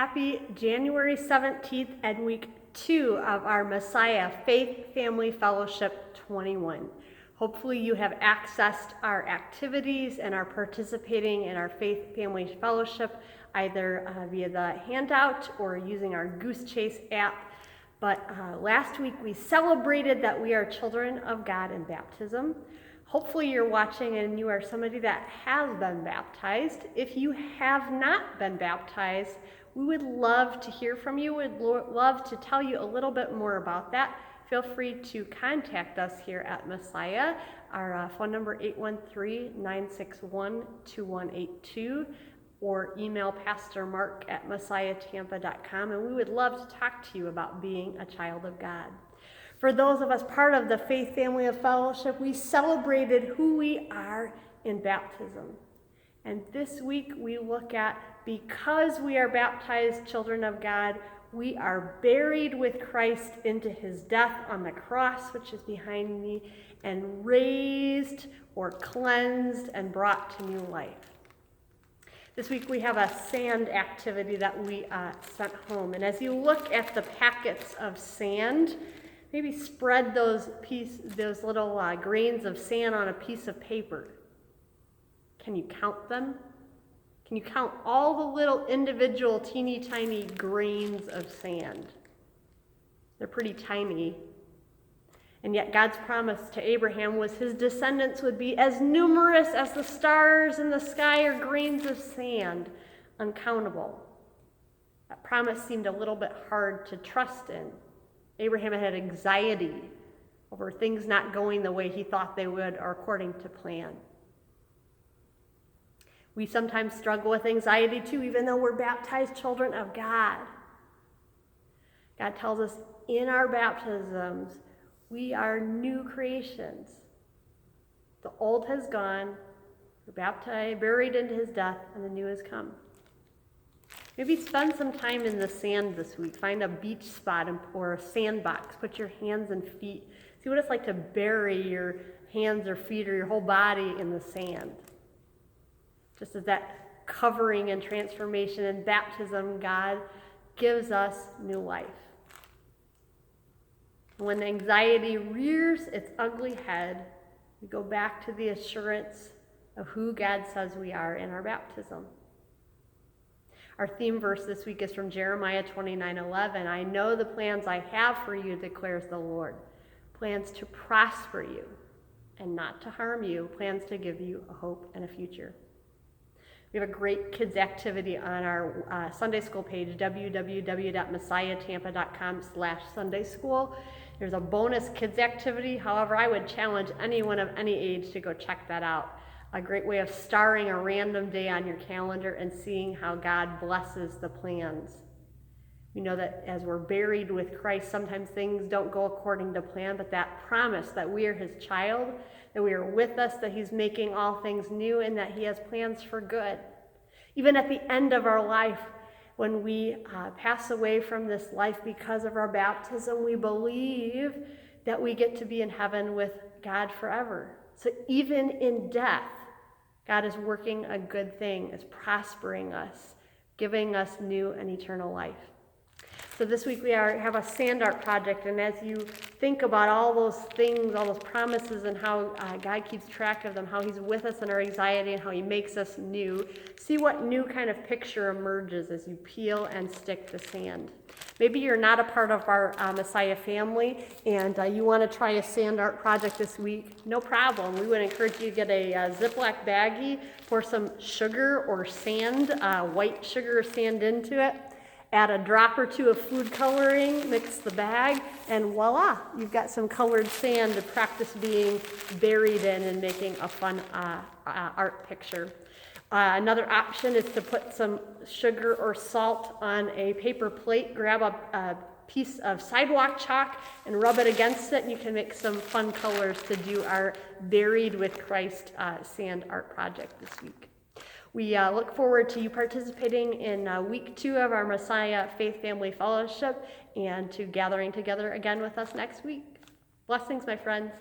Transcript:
Happy January 17th and week 2 of our Messiah Faith Family Fellowship 21. Hopefully you have accessed our activities and are participating in our Faith Family Fellowship either via the handout or using our Goose Chase app. But last week we celebrated that we are children of God in baptism. Hopefully you're watching and you are somebody that has been baptized. If you have not been baptized, we would love to hear from you. We'd love to tell you a little bit more about that. Feel free to contact us here at Messiah. Our phone number 813-961-2182 or email Pastor Mark at messiahtampa.com, and we would love to talk to you about being a child of God. For those of us part of the Faith Family of Fellowship, we celebrated who we are in baptism. And this week we look at, because we are baptized children of God, we are buried with Christ into his death on the cross, which is behind me, and raised or cleansed and brought to new life. This week we have a sand activity that we sent home. And as you look at the packets of sand, maybe spread those little grains of sand on a piece of paper. Can you count them? Can you count all the little individual teeny tiny grains of sand? They're pretty tiny. And yet God's promise to Abraham was his descendants would be as numerous as the stars in the sky or grains of sand, uncountable. That promise seemed a little bit hard to trust in. Abraham had anxiety over things not going the way he thought they would or according to plan. We sometimes struggle with anxiety too, even though we're baptized children of God. God tells us in our baptisms, we are new creations. The old has gone, we're baptized, buried into his death, and the new has come. Maybe spend some time in the sand this week. Find a beach spot or a sandbox. Put your hands and feet. See what it's like to bury your hands or feet or your whole body in the sand. Just as that covering and transformation and baptism, God gives us new life. When anxiety rears its ugly head, we go back to the assurance of who God says we are in our baptism. Our theme verse this week is from Jeremiah 29:11. I know the plans I have for you, declares the Lord. Plans to prosper you and not to harm you. Plans to give you a hope and a future. We have a great kids activity on our Sunday school page, www.messiahtampa.com/Sunday school. There's a bonus kids activity. However, I would challenge anyone of any age to go check that out. A great way of starring a random day on your calendar and seeing how God blesses the plans. We know that as we're buried with Christ, sometimes things don't go according to plan, but that promise that we are his child, that we are with us, that he's making all things new, and that he has plans for good. Even at the end of our life, when we pass away from this life because of our baptism, we believe that we get to be in heaven with God forever. So even in death, God is working a good thing, is prospering us, giving us new and eternal life. So this week we have a sand art project, and as you think about all those things, all those promises, and how God keeps track of them, how he's with us in our anxiety and how he makes us new, see what new kind of picture emerges as you peel and stick the sand. Maybe you're not a part of our Messiah family and you want to try a sand art project this week. No problem. We would encourage you to get a Ziploc baggie, pour some sugar or sand, white sugar or sand into it. Add a drop or two of food coloring, mix the bag, and voila, you've got some colored sand to practice being buried in and making a fun art picture. Another option is to put some sugar or salt on a paper plate, grab a piece of sidewalk chalk and rub it against it, and you can make some fun colors to do our Buried with Christ sand art project this week. We look forward to you participating in week 2 of our Messiah Faith Family Fellowship and to gathering together again with us next week. Blessings, my friends.